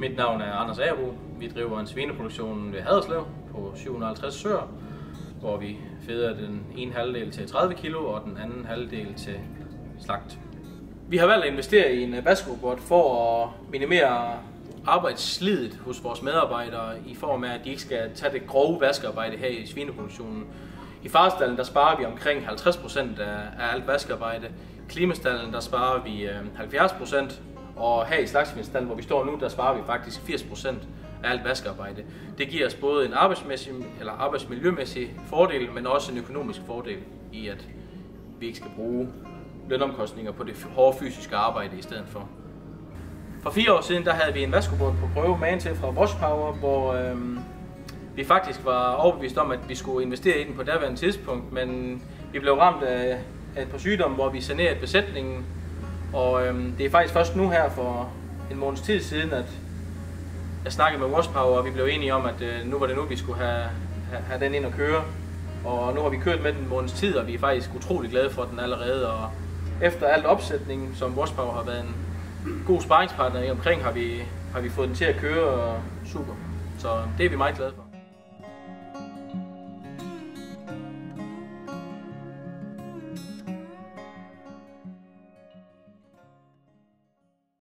Mit navn er Anders Agerbo. Vi driver en svineproduktion ved Haderslev på 750 søer, hvor vi føder den ene halvdel til 30 kg og den anden halvdel til slagt. Vi har valgt at investere i en vaskerobot for at minimere arbejdsslidet hos vores medarbejdere i form af, at de ikke skal tage det grove vaskearbejde her i svineproduktionen. I farestallen der sparer vi omkring 50% af alt vaskearbejde. I klimastallen der sparer vi 70%. Og her i slagtesvinestallen, hvor vi står nu, der sparer vi faktisk 80% af alt vaskearbejde. Det giver os både en arbejdsmiljømæssig fordel, men også en økonomisk fordel i, at vi ikke skal bruge lønomkostninger på det hårde fysiske arbejde i stedet for. For 4 år siden der havde vi en vaskerobot på prøve magen til fra Washpower, hvor vi faktisk var overbevist om, at vi skulle investere i den på daværende tidspunkt, men vi blev ramt af et par sygdomme, hvor vi sanerede besætningen. Og det er faktisk først nu her for en måneds tid siden, at jeg snakkede med Washpower, og vi blev enige om, at nu var det nu, vi skulle have den ind og køre. Og nu har vi kørt med den en måneds tid, og vi er faktisk utrolig glade for den allerede. Og efter alt opsætningen, som Washpower har været en god sparringspartner i omkring, har vi fået den til at køre super. Så det er vi meget glade for.